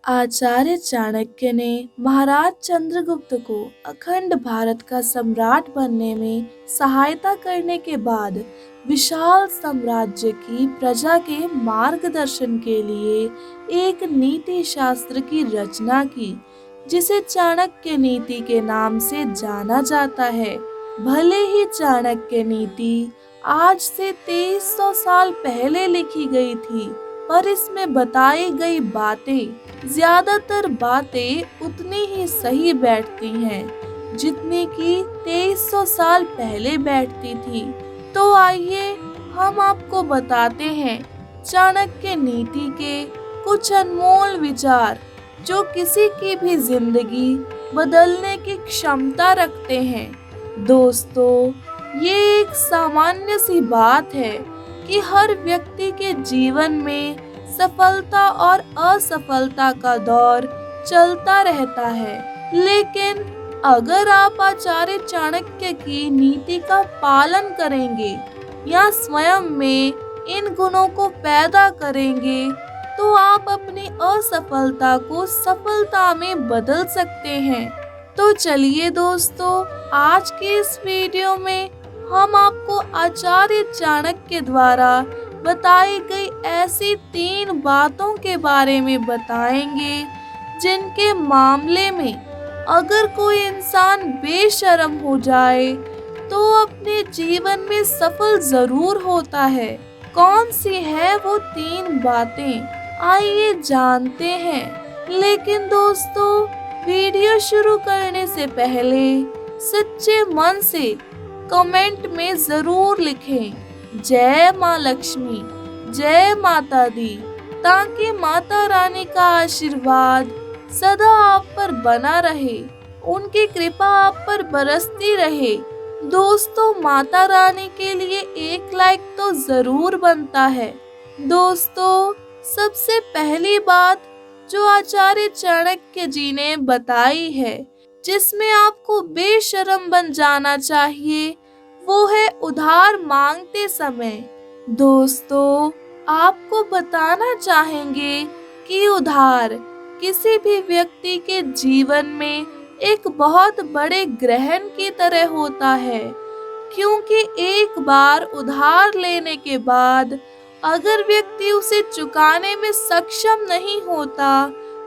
आचार्य चाणक्य ने महाराज चंद्रगुप्त को अखंड भारत का सम्राट बनने में सहायता करने के बाद विशाल साम्राज्य की प्रजा के मार्गदर्शन के लिए एक नीति शास्त्र की रचना की, जिसे चाणक्य नीति के नाम से जाना जाता है। भले ही चाणक्य नीति आज से 2300 साल पहले लिखी गई थी, पर इसमें बताई गई ज्यादातर बातें उतनी ही सही बैठती हैं जितनी कि 2300 साल पहले बैठती थी। तो आइए हम आपको बताते हैं चाणक्य नीति के कुछ अनमोल विचार, जो किसी की भी जिंदगी बदलने की क्षमता रखते हैं। दोस्तों, ये एक सामान्य सी बात है कि हर व्यक्ति के जीवन में सफलता और असफलता का दौर चलता रहता है, लेकिन अगर आप आचार्य चाणक्य की नीति का पालन करेंगे या स्वयं में इन गुणों को पैदा करेंगे, तो आप अपनी असफलता को सफलता में बदल सकते हैं। तो चलिए दोस्तों, आज के इस वीडियो में हम आपको आचार्य चाणक्य द्वारा बताई गई ऐसी 3 बातों के बारे में बताएंगे, जिनके मामले में अगर कोई इंसान बेशर्म हो जाए तो अपने जीवन में सफल जरूर होता है। कौन सी है वो 3 बातें, आइए जानते हैं। लेकिन दोस्तों, वीडियो शुरू करने से पहले सच्चे मन से कमेंट में जरूर लिखें जय माँ लक्ष्मी, जय माता दी, ताकि माता रानी का आशीर्वाद सदा आप पर बना रहे, उनकी कृपा आप पर बरसती रहे। दोस्तों, माता रानी के लिए एक लाइक तो जरूर बनता है। दोस्तों, सबसे पहली बात जो आचार्य चाणक्य जी ने बताई है, जिसमें आपको बेशर्म बन जाना चाहिए, वो है उधार मांगते समय। दोस्तों, आपको बताना चाहेंगे कि उधार किसी भी व्यक्ति के जीवन में एक बहुत बड़े ग्रहण की तरह होता है, क्योंकि एक बार उधार लेने के बाद अगर व्यक्ति उसे चुकाने में सक्षम नहीं होता,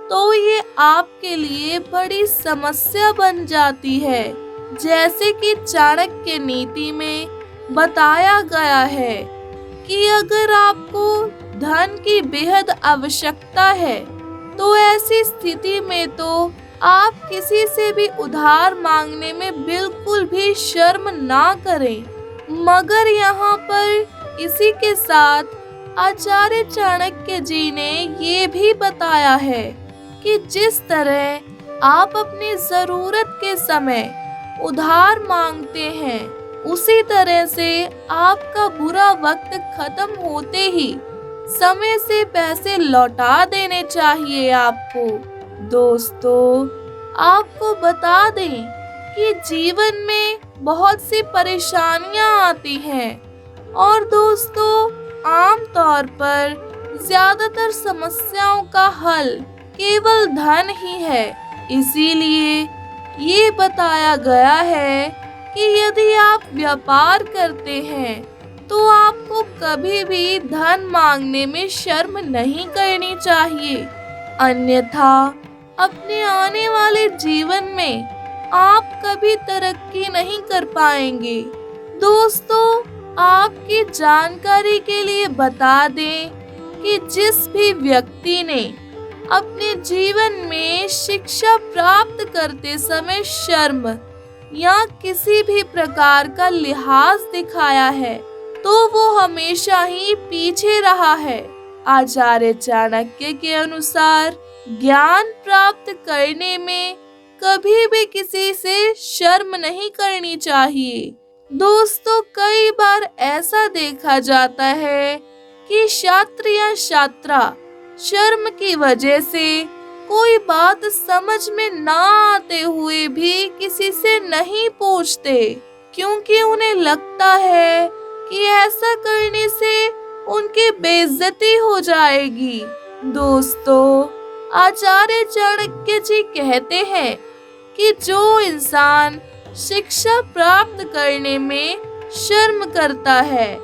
तो ये आपके लिए बड़ी समस्या बन जाती है। जैसे कि चाणक्य नीति में बताया गया है कि अगर आपको धन की बेहद आवश्यकता है, तो ऐसी स्थिति में तो आप किसी से भी उधार मांगने में बिल्कुल भी शर्म ना करें। मगर यहाँ पर इसी के साथ आचार्य चाणक्य जी ने ये भी बताया है कि जिस तरह आप अपनी जरूरत के समय उधार मांगते हैं, उसी तरह से आपका बुरा वक्त खत्म होते ही समय से पैसे लौटा देने चाहिए आपको। दोस्तों, आपको बता दें कि जीवन में बहुत सी परेशानियां आती हैं, और दोस्तों, आम तौर पर ज्यादातर समस्याओं का हल केवल धन ही है। इसीलिए ये बताया गया है कि यदि आप व्यापार करते हैं, तो आपको कभी भी धन मांगने में शर्म नहीं करनी चाहिए, अन्यथा अपने आने वाले जीवन में आप कभी तरक्की नहीं कर पाएंगे। दोस्तों, आपकी जानकारी के लिए बता दें कि जिस भी व्यक्ति ने अपने जीवन में शिक्षा प्राप्त करते समय शर्म या किसी भी प्रकार का लिहाज दिखाया है, तो वो हमेशा ही पीछे रहा है। आचार्य चाणक्य के अनुसार ज्ञान प्राप्त करने में कभी भी किसी से शर्म नहीं करनी चाहिए। दोस्तों, कई बार ऐसा देखा जाता है कि छात्र या छात्रा शर्म की वजह से कोई बात समझ में ना आते हुए भी किसी से नहीं पूछते, क्योंकि उन्हें लगता है कि ऐसा करने से उनकी बेइज्जती हो जाएगी। दोस्तों, आचार्य चाणक्य जी कहते हैं कि जो इंसान शिक्षा प्राप्त करने में शर्म करता है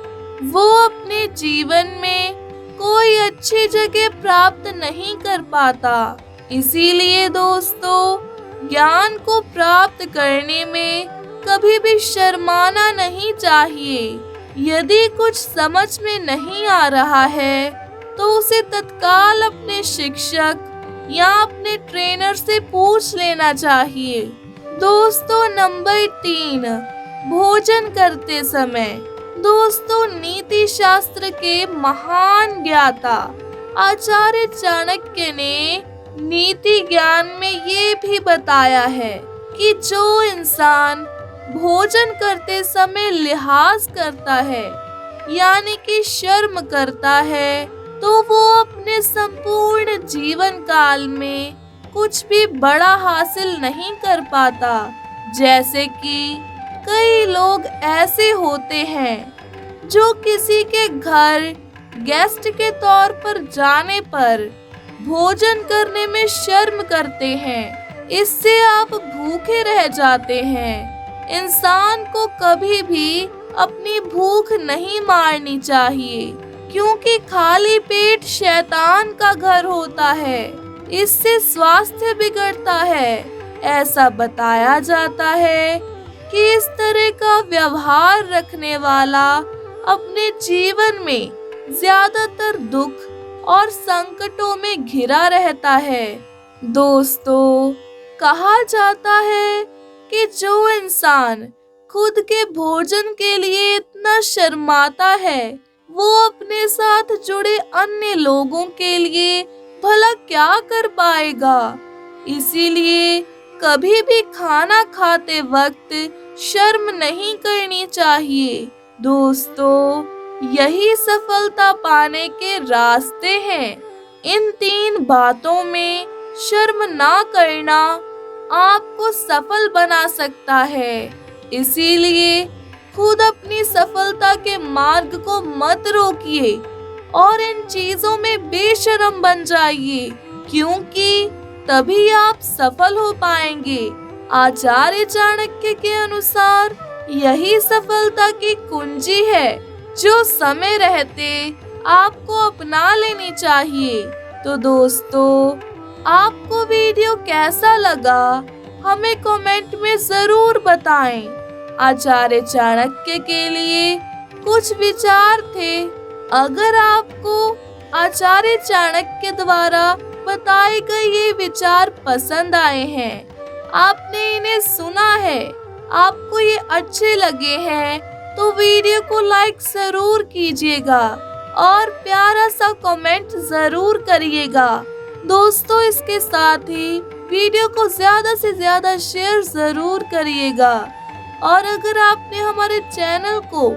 वो अपने जीवन में कोई अच्छी जगह प्राप्त नहीं कर पाता। इसीलिए दोस्तों, ज्ञान को प्राप्त करने में कभी भी शर्माना नहीं चाहिए। यदि कुछ समझ में नहीं आ रहा है तो उसे तत्काल अपने शिक्षक या अपने ट्रेनर से पूछ लेना चाहिए। दोस्तों, नंबर 3, भोजन करते समय। दोस्तों, नीति शास्त्र के महान ज्ञाता आचार्य चाणक्य ने नीति ज्ञान में ये भी बताया है कि जो इंसान भोजन करते समय लिहाज करता है यानी कि शर्म करता है तो वो अपने संपूर्ण जीवन काल में कुछ भी बड़ा हासिल नहीं कर पाता। जैसे कि कई लोग ऐसे होते हैं जो किसी के घर गेस्ट के तौर पर जाने पर भोजन करने में शर्म करते हैं। इससे आप भूखे रह जाते हैं। इंसान को कभी भी अपनी भूख नहीं मारनी चाहिए, क्योंकि खाली पेट शैतान का घर होता है। इससे स्वास्थ्य बिगड़ता है। ऐसा बताया जाता है कि इस तरह का व्यवहार रखने वाला अपने जीवन में ज्यादातर दुख और संकटों में घिरा रहता है। दोस्तों, कहा जाता है कि जो इंसान खुद के भोजन के लिए इतना शर्माता है वो अपने साथ जुड़े अन्य लोगों के लिए भला क्या कर पाएगा। इसीलिए कभी भी खाना खाते वक्त शर्म नहीं करनी चाहिए। दोस्तों, यही सफलता पाने के रास्ते हैं। इन 3 बातों में शर्म ना करना आपको सफल बना सकता है। इसीलिए खुद अपनी सफलता के मार्ग को मत रोकिए और इन चीजों में बेशर्म बन जाइए, क्योंकि तभी आप सफल हो पाएंगे। आचार्य चाणक्य के अनुसार यही सफलता की कुंजी है जो समय रहते आपको अपना लेनी चाहिए। तो दोस्तों, आपको वीडियो कैसा लगा हमें कमेंट में जरूर बताएं। आचार्य चाणक्य के लिए कुछ विचार थे। अगर आपको आचार्य चाणक्य द्वारा बताए गए ये विचार पसंद आए हैं, आपने इन्हें सुना है, आपको ये अच्छे लगे हैं, तो वीडियो को लाइक जरूर कीजिएगा और प्यारा सा कमेंट जरूर करिएगा। दोस्तों, इसके साथ ही वीडियो को ज्यादा से ज्यादा शेयर जरूर करिएगा। और अगर आपने हमारे चैनल को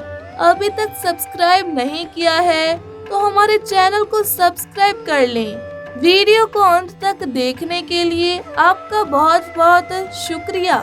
अभी तक सब्सक्राइब नहीं किया है तो हमारे चैनल को सब्सक्राइब कर लें। वीडियो को अंत तक देखने के लिए आपका बहुत बहुत शुक्रिया।